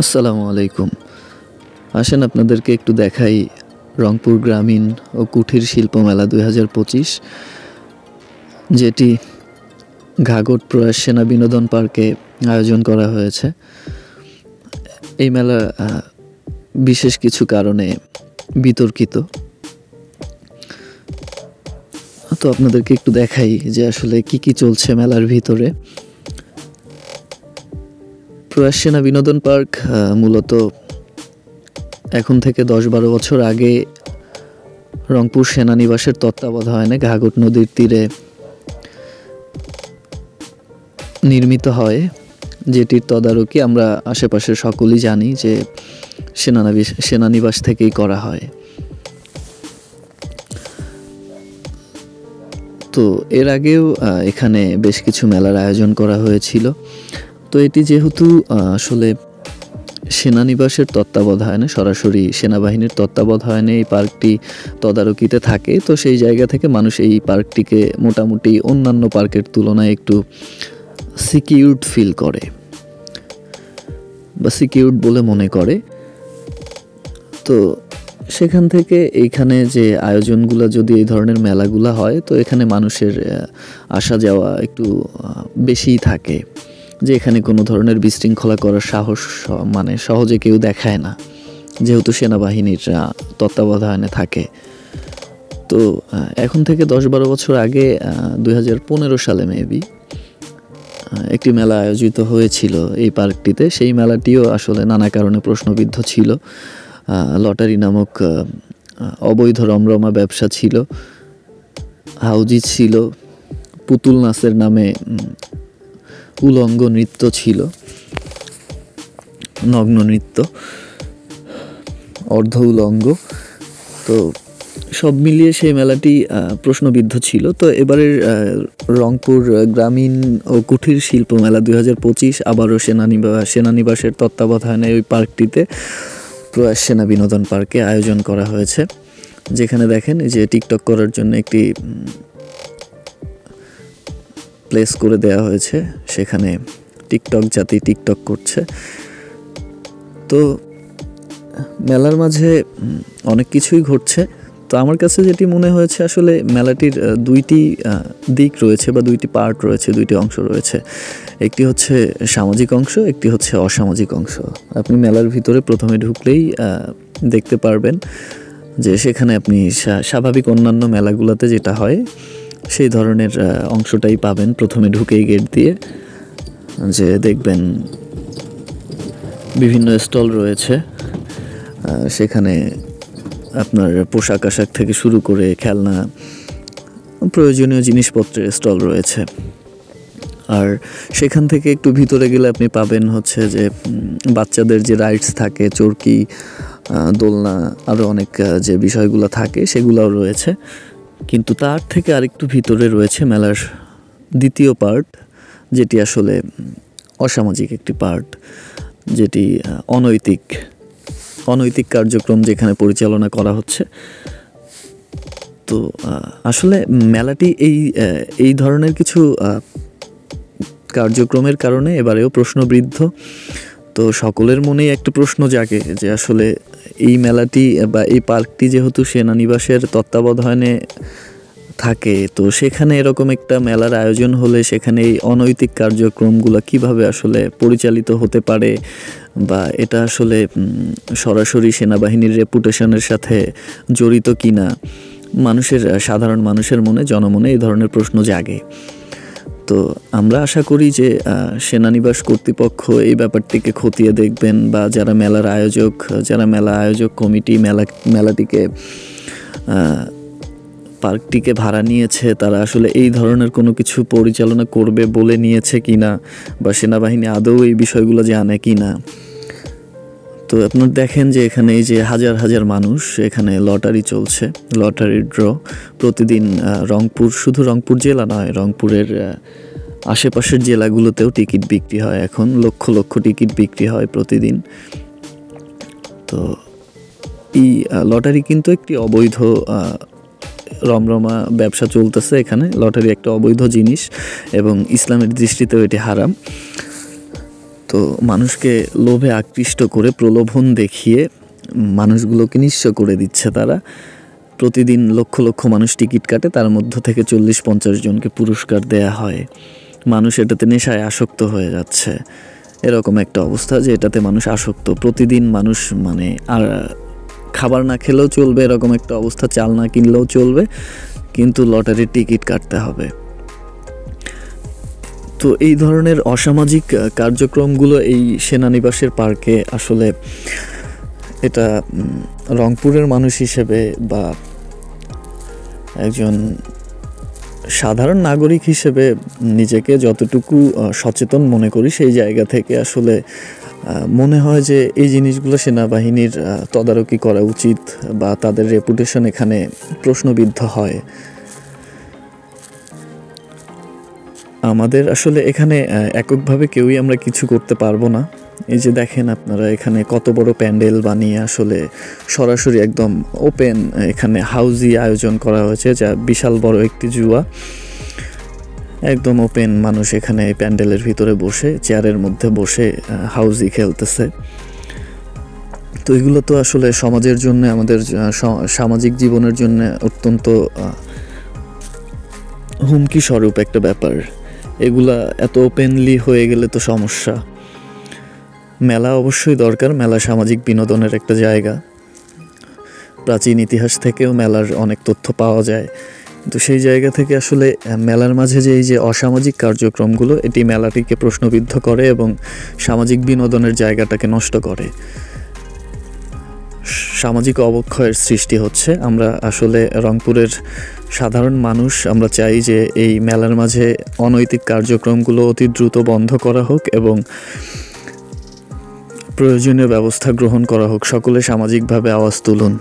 আসসালামু আলাইকুম। আসেন আপনাদেরকে একটু দেখাই রংপুর গ্রামীণ ও কুঠির শিল্প মেলা ২০২৫, যেটি ঘাঘট প্রয়াস সেনা বিনোদন পার্কে আয়োজন করা হয়েছে। এই মেলা বিশেষ কিছু কারণে বিতর্কিত। তো আপনাদেরকে একটু দেখাই যে আসলে কি চলছে মেলার ভিতরে। প্রয়াস সেনা বিনোদন পার্ক মূলত এখন থেকে ১০-১২ বছর আগে রংপুর সেনানিবাসের তত্ত্বাবধানে ঘাঘট নদীর তীরে নির্মিত হয়, যেটির তদারকি আমরা আশেপাশের সকলেই জানি যে সেনানিবাস থেকেই করা হয়। তো এর আগেও এখানে বেশ কিছু মেলার আয়োজন করা হয়েছিল। তো এটি যেহেতু আসলে সেনানিবাসের তত্ত্বাবধানে, সরাসরি সেনাবাহিনীর তত্ত্বাবধানে এই পার্কটি তদারকিতে থাকে, তো সেই জায়গা থেকে মানুষ এই পার্কটিকে মোটামুটি অন্যান্য পার্কের তুলনায় একটু সিকিউরড ফিল করে বা সিকিউরড বলে মনে করে। তো সেখান থেকে এইখানে যে আয়োজনগুলো, যদি এই ধরনের মেলাগুলো হয়, তো এখানে মানুষের আসা যাওয়া একটু বেশিই থাকে, যে এখানে কোনো ধরনের বিশৃঙ্খলা করার সাহস সহজে কেউ দেখায় না, যেহেতু সেনাবাহিনীর তত্ত্বাবধানে থাকে। তো এখন থেকে ১০-১২ বছর আগে ২০১৫ সালে মেবি একটি মেলা আয়োজিত হয়েছিল এই পার্কটিতে। সেই মেলাটিও আসলে নানা কারণে প্রশ্নবিদ্ধ ছিল। লটারি নামক অবৈধ রমরমা ব্যবসা ছিল, হাউজি ছিল, পুতুল নাচের নামে উলঙ্গ নৃত্য ছিল, নগ্ন নৃত্য, অর্ধ উলঙ্গ। তো সব মিলিয়ে সেই মেলাটি প্রশ্নবিদ্ধ ছিল। তো এবারের রংপুর গ্রামীণ ও কুঠির শিল্প মেলা ২০২৫ আবারও সেনানিবাসের তত্ত্বাবধানে ওই পার্কটিতে, প্রয়াস সেনা বিনোদন পার্কে আয়োজন করা হয়েছে। যেখানে দেখেন যে টিকটক করার জন্য একটি প্লেস করে দেওয়া হয়েছে, সেখানে টিকটক জাতি টিকটক করছে। তো মেলার মাঝে অনেক কিছুই ঘটছে। তো আমার কাছে যেটি মনে হয়েছে, আসলে মেলাটির দুইটি দিক রয়েছে বা দুইটি পার্ট রয়েছে, দুইটি অংশ রয়েছে। একটি হচ্ছে সামাজিক অংশ, একটি হচ্ছে অসামাজিক অংশ। আপনি মেলার ভিতরে প্রথমে ঢুকলেই দেখতে পারবেন যে সেখানে আপনি স্বাভাবিক অন্যান্য মেলাগুলোতে যেটা হয় সেই ধরনের অংশটাই পাবেন। প্রথমে ঢুকেই গেট দিয়ে যে দেখবেন বিভিন্ন স্টল রয়েছে, সেখানে আপনার পোশাক আশাক থেকে শুরু করে খেলনা, প্রয়োজনীয় জিনিসপত্রের স্টল রয়েছে। আর সেখান থেকে একটু ভিতরে গেলে আপনি পাবেন হচ্ছে যে বাচ্চাদের যে রাইডস থাকে, চরকি, দোলনা, আরও অনেক যে বিষয়গুলো থাকে সেগুলোও রয়েছে। কিন্তু তার থেকে আরেকটু ভিতরে রয়েছে মেলার দ্বিতীয় পার্ট, যেটি আসলে অসামাজিক একটি পার্ট, যেটি অনৈতিক কার্যক্রম যেখানে পরিচালনা করা হচ্ছে। তো আসলে মেলাটি এই ধরনের কিছু কার্যক্রমের কারণে এবারেও প্রশ্নবিদ্ধ। তো সকলের মনেই একটা প্রশ্ন জাগে যে আসলে এই মেলাটি বা এই পার্কটি যেহেতু সেনানিবাসের তত্ত্বাবধানে থাকে, তো সেখানে এরকম একটা মেলার আয়োজন হলে সেখানে এই অনৈতিক কার্যক্রমগুলো কিভাবে আসলে পরিচালিত হতে পারে, বা এটা আসলে সরাসরি সেনাবাহিনীর রেপুটেশনের সাথে জড়িত কিনা, সাধারণ মানুষের মনে, জনমনে এই ধরনের প্রশ্ন জাগে। তো আমরা আশা করি যে সেনানিবাস কর্তৃপক্ষ এই ব্যাপারটিকে খতিয়ে দেখবেন, বা যারা মেলা আয়োজক কমিটি মেলাটিকে পার্কটিকে ভাড়া নিয়েছে, তারা আসলে এই ধরনের কোনো কিছু পরিচালনা করবে বলে নিয়েছে কিনা, বা সেনাবাহিনী আদৌ এই বিষয়গুলো জানে কিনা। তো আপনারা দেখেন যে এখানে এই যে হাজার হাজার মানুষ, এখানে লটারি চলছে, লটারির ড্র প্রতিদিন। শুধু রংপুর জেলা নয়, রংপুরের আশেপাশের জেলাগুলোতেও টিকিট বিক্রি হয়, এখন লক্ষ লক্ষ টিকিট বিক্রি হয় প্রতিদিন। তো এই লটারি কিন্তু একটি অবৈধ রমরমা ব্যবসা চলতেছে এখানে। লটারি একটা অবৈধ জিনিস এবং ইসলামের দৃষ্টিতেও এটি হারাম। তো মানুষকে লোভে আকৃষ্ট করে প্রলোভন দেখিয়ে মানুষগুলোকে নিঃস্ব করে দিচ্ছে তারা। প্রতিদিন লক্ষ লক্ষ মানুষ টিকিট কাটে, তার মধ্য থেকে 40-50 জনকে পুরস্কার দেয়া হয়। মানুষ এটাতে নেশায় আসক্ত হয়ে যাচ্ছে, এরকম একটা অবস্থা যে এটাতে মানুষ আসক্ত। প্রতিদিন মানুষ মানে আর খাবার না খেলেও চলবে এরকম একটা অবস্থা, চাল না কিনলেও চলবে, কিন্তু লটারির টিকিট কাটতে হবে। তো এই ধরনের অসামাজিক কার্যক্রমগুলো এই সেনানিবাসের পার্কে আসলে এটা রংপুরের মানুষ হিসেবে বা একজন সাধারণ নাগরিক হিসেবে নিজেকে যতটুকু সচেতন মনে করি, সেই জায়গা থেকে আসলে মনে হয় যে এই জিনিসগুলো সেনাবাহিনীর তদারকি করা উচিত বা তাদের রেপুটেশন এখানে প্রশ্নবিদ্ধ হয়। আমাদের আসলে এখানে এককভাবে কেউই আমরা কিছু করতে পারবো না। এই যে দেখেন আপনারা এখানে কত বড় প্যান্ডেল বানিয়ে আসলে সরাসরি একদম ওপেন এখানে হাউজি আয়োজন করা হয়েছে, যা বিশাল বড় একটি জুয়া। একদম ওপেন, মানুষ এখানে প্যান্ডেলের ভিতরে বসে চেয়ারের মধ্যে বসে হাউজি খেলতেছে। তো এগুলো তো আসলে সমাজের জন্য, আমাদের সামাজিক জীবনের জন্য অত্যন্ত হুমকি স্বরূপ একটা ব্যাপার। এগুলা এত ওপেনলি হয়ে গেলে তো সমস্যা। মেলা অবশ্যই দরকার, মেলা সামাজিক বিনোদনের একটা জায়গা। প্রাচীন ইতিহাস থেকেও মেলার অনেক তথ্য পাওয়া যায়, কিন্তু সেই জায়গা থেকে আসলে মেলার মাঝে যে এই যে অসামাজিক কার্যক্রমগুলো, এটি মেলাটিকে প্রশ্নবিদ্ধ করে এবং সামাজিক বিনোদনের জায়গাটাকে নষ্ট করে। সামাজিক অবক্ষয়ের সৃষ্টি হচ্ছে। আমরা আসলে রংপুরের সাধারণ মানুষ আমরা চাই যে এই মেলার মাঝে অনৈতিক কার্যক্রমগুলো অতি দ্রুত বন্ধ করা হোক এবং প্রয়োজনীয় ব্যবস্থা গ্রহণ করা হোক। সকলে সামাজিকভাবে আওয়াজ তুলুন।